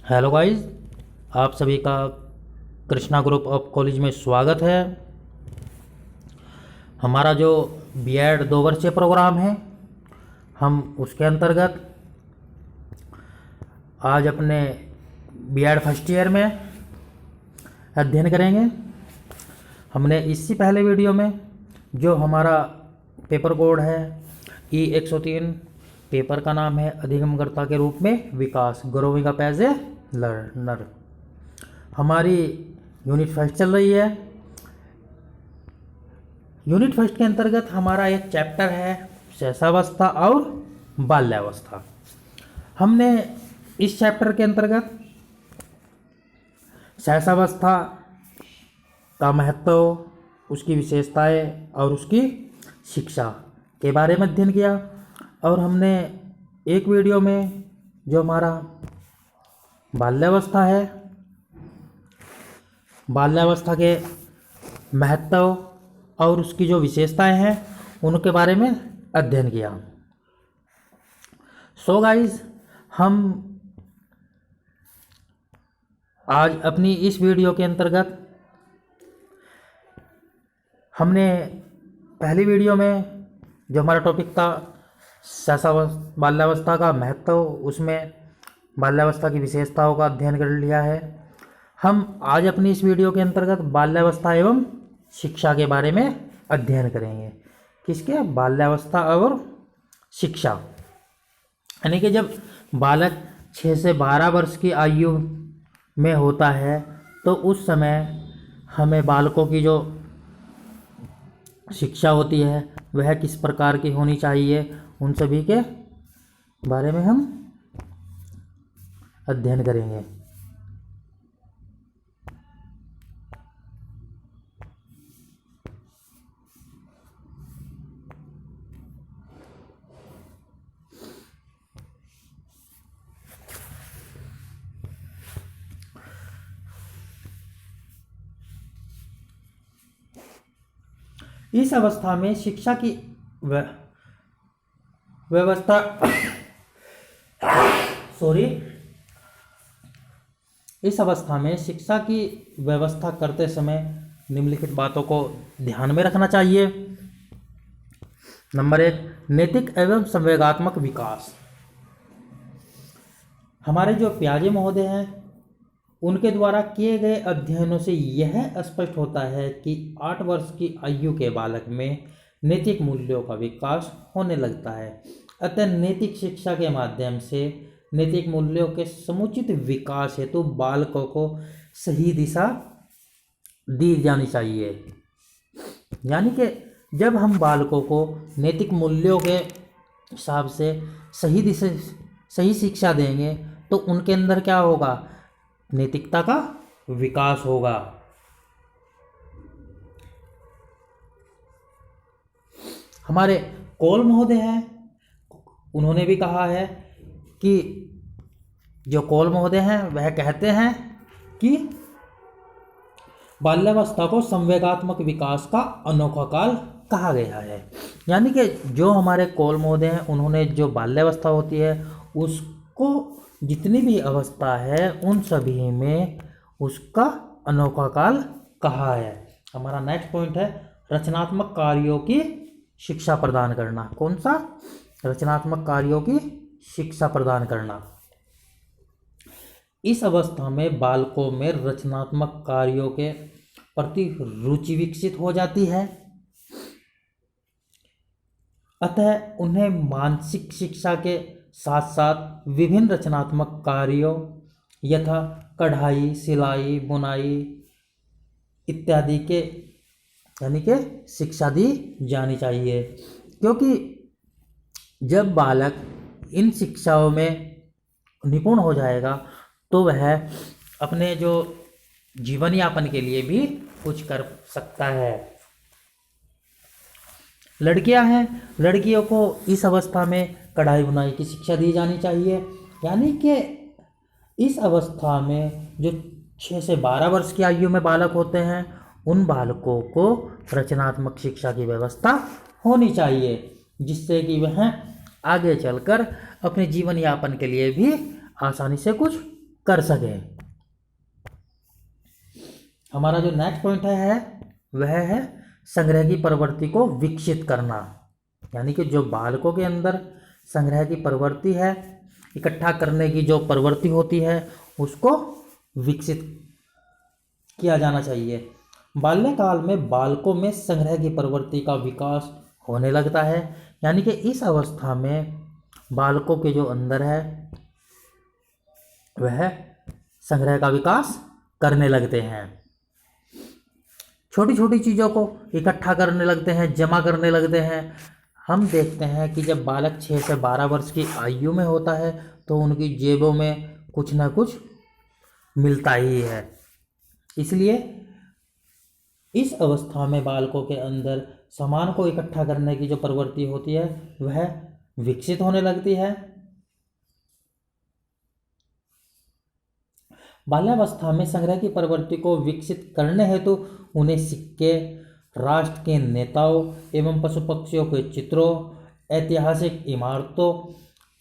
Hello guys, आप सभी का कृष्णा ग्रुप ऑफ कॉलेज में स्वागत है। हमारा जो बीएड 2 वर्षीय प्रोग्राम है, हम उसके अंतर्गत आज अपने बीएड फर्स्ट ईयर में अध्ययन करेंगे। हमने इससे पहले वीडियो में जो हमारा पेपर कोड है E103, पेपर का नाम है अधिगमकर्ता के रूप में विकास, growing up as a learner. हमारी यूनिट फर्स्ट चल रही है। यूनिट फर्स्ट के अंतर्गत हमारा एक चैप्टर है शैशवावस्था और बाल्यावस्था। हमने इस चैप्टर के अंतर्गत शैशवावस्था का महत्व, उसकी विशेषताएं और उसकी शिक्षा के बारे में अध्ययन किया। और हमने एक वीडियो में जो हमारा बाल्यावस्था है, बाल्यावस्था के महत्व और उसकी जो विशेषताएं हैं उनके बारे में अध्ययन किया। सो गाइस, हम आज अपनी इस वीडियो के अंतर्गत हमने पहली वीडियो में जो हमारा टॉपिक था बाल्यावस्था का महत्व, उसमें बाल्यावस्था की विशेषताओं का अध्ययन कर लिया है। हम आज अपनी इस वीडियो के अंतर्गत बाल्यावस्था एवं शिक्षा के बारे में अध्ययन करेंगे। किसके? बाल्यावस्था और शिक्षा। यानी कि जब बालक 6 से 12 वर्ष की आयु में होता है तो उस समय हमें बालकों की जो शिक्षा होती है वह किस प्रकार की होनी चाहिए, उन सभी के बारे में हम अध्ययन करेंगे। इस अवस्था में शिक्षा की व्यवस्था इस अवस्था में शिक्षा की व्यवस्था करते समय निम्नलिखित बातों को ध्यान में रखना चाहिए। नंबर 1, नैतिक एवं संवेगात्मक विकास। हमारे जो प्याजे महोदय हैं उनके द्वारा किए गए अध्ययनों से यह स्पष्ट होता है कि 8 वर्ष की आयु के बालक में नैतिक मूल्यों का विकास होने लगता है। अतः नैतिक शिक्षा के माध्यम से नैतिक मूल्यों के समुचित विकास हेतु बालकों को सही दिशा दी जानी चाहिए। यानी कि जब हम बालकों को नैतिक मूल्यों के हिसाब से सही शिक्षा देंगे तो उनके अंदर क्या होगा? नैतिकता का विकास होगा। हमारे कौल महोदय हैं, उन्होंने भी कहा है कि जो कौल महोदय हैं वह कहते हैं कि बाल्यावस्था को संवेगात्मक विकास का अनोखा काल कहा गया है। यानी कि जो हमारे कौल महोदय हैं उन्होंने जो बाल्यावस्था होती है उसको जितनी भी अवस्था है उन सभी में उसका अनोखा काल कहा है। हमारा नेक्स्ट पॉइंट है रचनात्मक कार्यों की शिक्षा प्रदान करना। कौन सा? रचनात्मक कार्यों की शिक्षा प्रदान करना। इस अवस्था में बालकों में रचनात्मक कार्यों के प्रति रुचि विकसित हो जाती है। अतः उन्हें मानसिक शिक्षा के साथ साथ विभिन्न रचनात्मक कार्यों यथा कढ़ाई, सिलाई, बुनाई इत्यादि के यानी कि शिक्षा दी जानी चाहिए। क्योंकि जब बालक इन शिक्षाओं में निपुण हो जाएगा तो वह अपने जो जीवन यापन के लिए भी कुछ कर सकता है। लड़कियां हैं, लड़कियों को इस अवस्था में कढ़ाई बुनाई की शिक्षा दी जानी चाहिए। यानी कि इस अवस्था में जो 6 से 12 वर्ष की आयु में बालक होते हैं उन बालकों को रचनात्मक शिक्षा की व्यवस्था होनी चाहिए, जिससे कि वह आगे चलकर अपने जीवन यापन के लिए भी आसानी से कुछ कर सके। हमारा जो नेक्स्ट पॉइंट है वह है संग्रह की प्रवृत्ति को विकसित करना, यानी कि जो बालकों के अंदर संग्रह की प्रवृत्ति है, इकट्ठा करने की जो प्रवृत्ति होती है, उसको विकसित किया जाना चाहिए। बाल्यकाल में बालकों में संग्रह की प्रवृत्ति का विकास होने लगता है, यानी कि इस अवस्था में बालकों के जो अंदर है वह संग्रह का विकास करने लगते हैं। छोटी छोटी चीज़ों को इकट्ठा करने लगते हैं, जमा करने लगते हैं। हम देखते हैं कि जब बालक 6 से 12 वर्ष की आयु में होता है तो उनकी जेबों में कुछ ना कुछ मिलता ही है। इसलिए इस अवस्था में बालकों के अंदर सामान को इकट्ठा करने की जो प्रवृत्ति होती है वह विकसित होने लगती है। बाल्यावस्था में संग्रह की प्रवृत्ति को विकसित करने हेतु उन्हें सिक्के, राष्ट्र के नेताओं एवं पशु पक्षियों के चित्रों, ऐतिहासिक इमारतों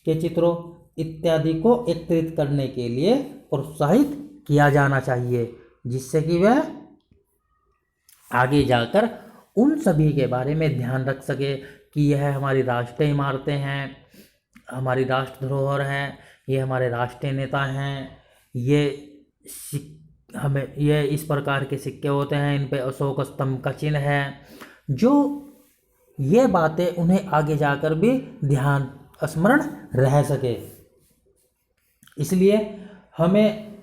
के चित्रों इत्यादि को एकत्रित करने के लिए प्रोत्साहित किया जाना चाहिए, जिससे कि वह आगे जाकर उन सभी के बारे में ध्यान रख सके कि यह हमारी राष्ट्रीय इमारतें हैं, हमारी राष्ट्र धरोहर हैं, ये हमारे राष्ट्रीय नेता हैं, ये इस प्रकार के सिक्के होते हैं, इन पे अशोक स्तंभ का चिन्ह है। जो ये बातें उन्हें आगे जाकर भी ध्यान स्मरण रह सके, इसलिए हमें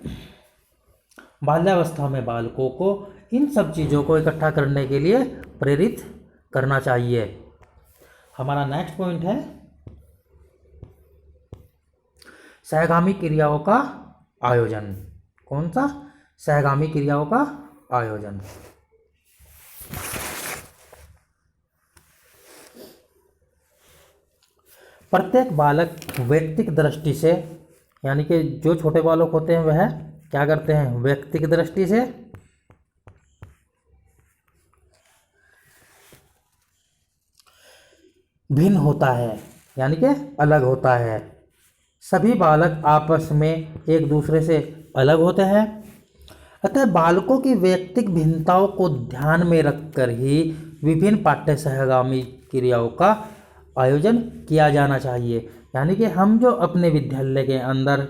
बाल्यावस्था में बालकों को इन सब चीज़ों को इकट्ठा करने के लिए प्रेरित करना चाहिए। हमारा नेक्स्ट पॉइंट है सहगामी क्रियाओं का आयोजन। कौन सा? सहगामी क्रियाओं का आयोजन। प्रत्येक बालक व्यक्तिगत दृष्टि से, यानी कि जो छोटे बालक होते हैं वह क्या करते हैं, व्यक्तिगत दृष्टि से भिन्न होता है, यानी कि अलग होता है। सभी बालक आपस में एक दूसरे से अलग होते हैं, अतः बालकों की व्यक्तिगत भिन्नताओं को ध्यान में रखकर ही विभिन्न पाठ्य सहगामी क्रियाओं का आयोजन किया जाना चाहिए। यानी कि हम जो अपने विद्यालय के अंदर,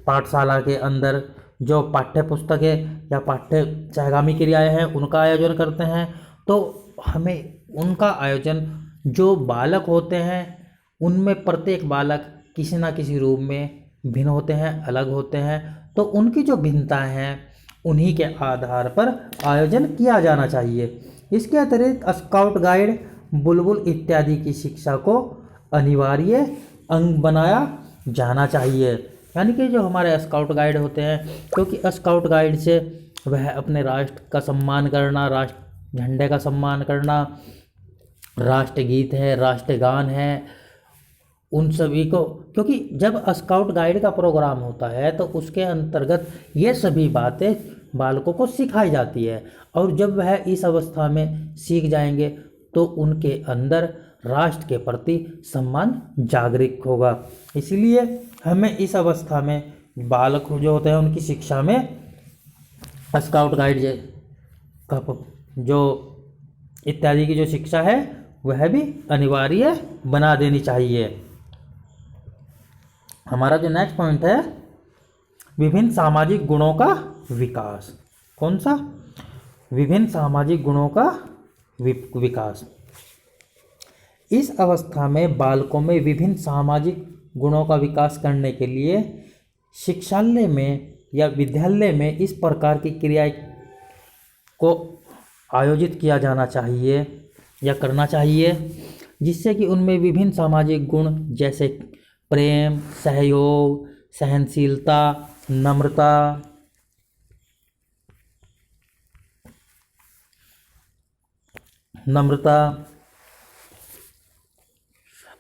पाठशाला के अंदर जो पाठ्य पुस्तकें या पाठ्य सहगामी क्रियाएं हैं उनका आयोजन करते हैं, तो हमें उनका आयोजन, जो बालक होते हैं उनमें प्रत्येक बालक किसी न किसी रूप में भिन्न होते हैं, अलग होते हैं, तो उनकी जो भिन्नताएं हैं उन्हीं के आधार पर आयोजन किया जाना चाहिए। इसके अतिरिक्त स्काउट गाइड, बुलबुल इत्यादि की शिक्षा को अनिवार्य अंग बनाया जाना चाहिए। यानी कि जो हमारे स्काउट गाइड होते हैं, क्योंकि स्काउट गाइड से वह अपने राष्ट्र का सम्मान करना, राष्ट्र झंडे का सम्मान करना, राष्ट्रगीत है, राष्ट्रगान है, उन सभी को, क्योंकि जब स्काउट गाइड का प्रोग्राम होता है तो उसके अंतर्गत ये सभी बातें बालकों को सिखाई जाती है, और जब वह इस अवस्था में सीख जाएंगे तो उनके अंदर राष्ट्र के प्रति सम्मान जागृत होगा। इसलिए हमें इस अवस्था में बालक जो होते हैं उनकी शिक्षा में स्काउट गाइड का जो इत्यादि की जो शिक्षा है वह भी अनिवार्य बना देनी चाहिए। हमारा जो नेक्स्ट पॉइंट है विभिन्न सामाजिक गुणों का विकास। कौन सा? विभिन्न सामाजिक गुणों का विकास। इस अवस्था में बालकों में विभिन्न सामाजिक गुणों का विकास करने के लिए शिक्षालय में या विद्यालय में इस प्रकार की क्रियाएं को आयोजित किया जाना चाहिए या करना चाहिए, जिससे कि उनमें विभिन्न सामाजिक गुण जैसे प्रेम, सहयोग, सहनशीलता, नम्रता,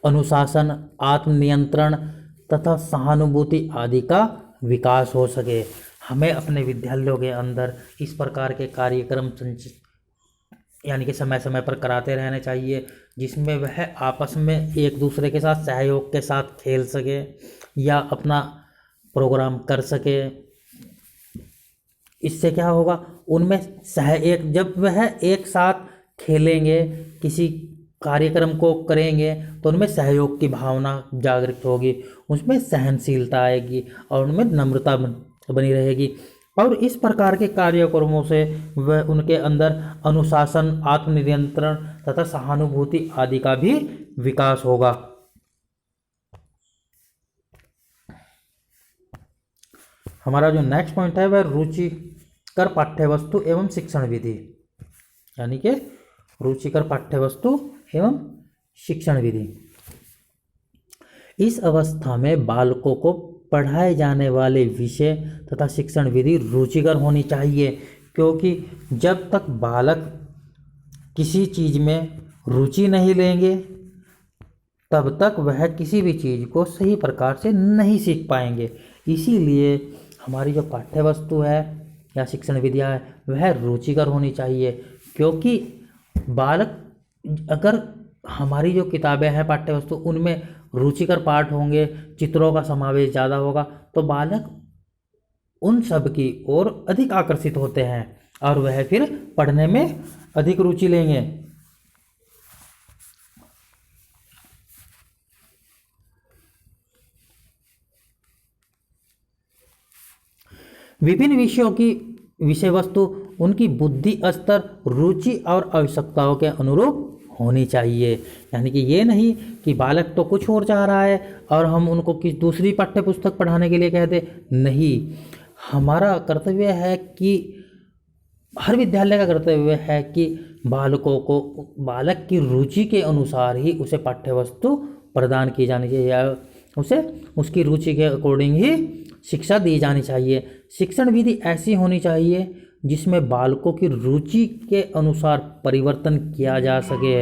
अनुशासन, आत्मनियंत्रण तथा सहानुभूति आदि का विकास हो सके। हमें अपने विद्यालयों के अंदर इस प्रकार के कार्यक्रम यानी कि समय समय पर कराते रहने चाहिए, जिसमें वह आपस में एक दूसरे के साथ सहयोग के साथ खेल सके या अपना प्रोग्राम कर सके, इससे क्या होगा, उनमें एक जब वह एक साथ खेलेंगे, किसी कार्यक्रम को करेंगे, तो उनमें सहयोग की भावना जागृत होगी, उसमें सहनशीलता आएगी और उनमें नम्रता बनी रहेगी। और इस प्रकार के कार्यक्रमों से वह उनके अंदर अनुशासन, आत्मनियंत्रण तथा सहानुभूति आदि का भी विकास होगा। हमारा जो नेक्स्ट पॉइंट है वह रुचिकर पाठ्यवस्तु एवं शिक्षण विधि, यानी कि रुचिकर पाठ्यवस्तु एवं शिक्षण विधि। इस अवस्था में बालकों को पढ़ाए जाने वाले विषय तथा शिक्षण विधि रुचिकर होनी चाहिए, क्योंकि जब तक बालक किसी चीज़ में रुचि नहीं लेंगे तब तक वह किसी भी चीज़ को सही प्रकार से नहीं सीख पाएंगे। इसीलिए हमारी जो पाठ्यवस्तु है या शिक्षण विधियाँ है वह रुचिकर होनी चाहिए, क्योंकि बालक अगर हमारी जो किताबें हैं पाठ्यवस्तु उनमें रुचिकर पाठ होंगे, चित्रों का समावेश ज़्यादा होगा, तो बालक उन सब की ओर अधिक आकर्षित होते हैं और वह फिर पढ़ने में अधिक रुचि लेंगे। विभिन्न विषयों की विषय वस्तु उनकी बुद्धि स्तर, रुचि और आवश्यकताओं के अनुरूप होनी चाहिए। यानी कि ये नहीं कि बालक तो कुछ और चाह रहा है और हम उनको किसी दूसरी पाठ्य पुस्तक पढ़ाने के लिए कह दे, नहीं। हमारा कर्तव्य है कि हर विद्यालय का कर्तव्य है कि बालकों को बालक की रुचि के अनुसार ही उसे पाठ्यवस्तु प्रदान की जानी चाहिए या उसे उसकी रुचि के अकॉर्डिंग ही शिक्षा दी जानी चाहिए। शिक्षण विधि ऐसी होनी चाहिए जिसमें बालकों की रुचि के अनुसार परिवर्तन किया जा सके।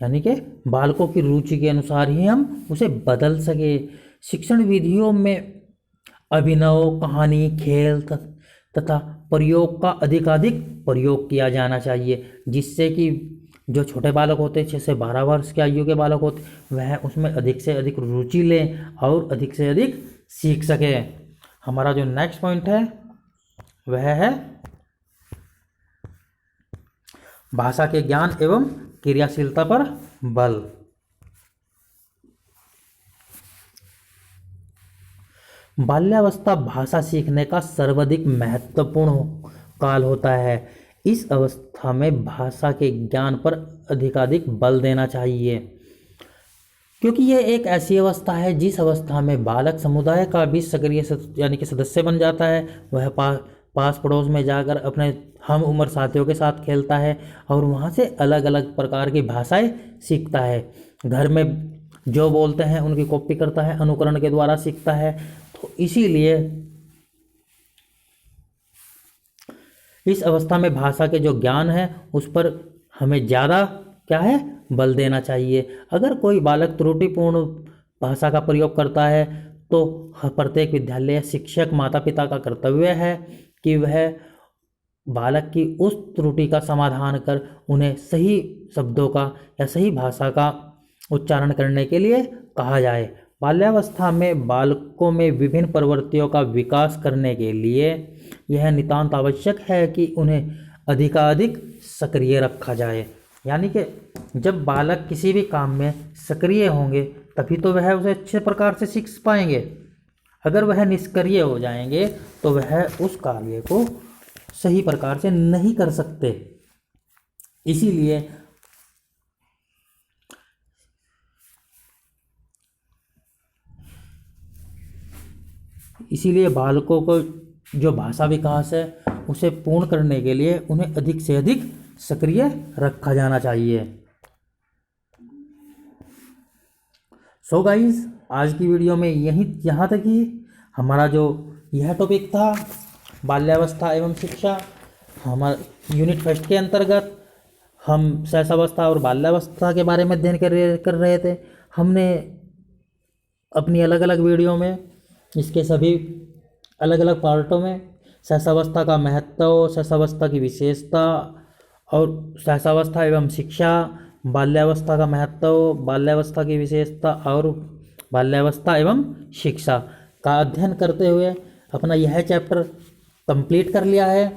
यानी कि बालकों की रुचि के अनुसार ही हम उसे बदल सके। शिक्षण विधियों में अभिनव, कहानी, खेल तथा प्रयोग का अधिकाधिक प्रयोग किया जाना चाहिए, जिससे कि जो छोटे बालक होते हैं 6 से 12 वर्ष के आयु के बालक होते वह उसमें अधिक से अधिक रुचि लें और अधिक से अधिक सीख सके। हमारा जो नेक्स्ट पॉइंट है वह है भाषा के ज्ञान एवं क्रियाशीलता पर बल। बाल्यावस्था भाषा सीखने का सर्वाधिक महत्वपूर्ण काल होता है। इस अवस्था में भाषा के ज्ञान पर अधिकाधिक बल देना चाहिए, क्योंकि यह एक ऐसी अवस्था है जिस अवस्था में बालक समुदाय का भी सक्रिय यानी कि सदस्य बन जाता है। वह पास पड़ोस में जाकर अपने हम उम्र साथियों के साथ खेलता है और वहाँ से अलग अलग प्रकार की भाषाएं सीखता है। घर में जो बोलते हैं उनकी कॉपी करता है, अनुकरण के द्वारा सीखता है। तो इसीलिए इस अवस्था में भाषा के जो ज्ञान है उस पर हमें ज़्यादा क्या है बल देना चाहिए। अगर कोई बालक त्रुटिपूर्ण भाषा का प्रयोग करता है तो प्रत्येक विद्यालय शिक्षक माता पिता का कर्तव्य है कि वह बालक की उस त्रुटि का समाधान कर उन्हें सही शब्दों का या सही भाषा का उच्चारण करने के लिए कहा जाए। बाल्यावस्था में बालकों में विभिन्न प्रवृत्तियों का विकास करने के लिए यह नितांत आवश्यक है कि उन्हें अधिकाधिक सक्रिय रखा जाए। यानी कि जब बालक किसी भी काम में सक्रिय होंगे तभी तो वह उसे अच्छे प्रकार से सीख पाएंगे। अगर वह निष्क्रिय हो जाएंगे तो वह उस कार्य को सही प्रकार से नहीं कर सकते। इसीलिए बालकों को जो भाषा विकास है उसे पूर्ण करने के लिए उन्हें अधिक से अधिक सक्रिय रखा जाना चाहिए। सो गाइस, आज की वीडियो में यहाँ तक ही हमारा जो यह टॉपिक था बाल्यावस्था एवं शिक्षा। हमारा यूनिट फर्स्ट के अंतर्गत हम शैशवावस्था और बाल्यावस्था के बारे में अध्ययन कर रहे थे। हमने अपनी अलग अलग वीडियो में इसके सभी अलग अलग पार्टों में शैशवावस्था का महत्व, शैशवावस्था की विशेषता और शैशवावस्था एवं शिक्षा, बाल्यावस्था का महत्व, बाल्यावस्था की विशेषता और बाल्यावस्था एवं शिक्षा का अध्ययन करते हुए अपना यह चैप्टर कंप्लीट कर लिया है।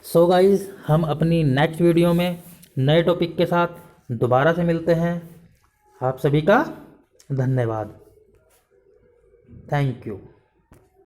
सो गाइस, हम अपनी नेक्स्ट वीडियो में नए टॉपिक के साथ दोबारा से मिलते हैं। आप सभी का धन्यवाद। Thank you.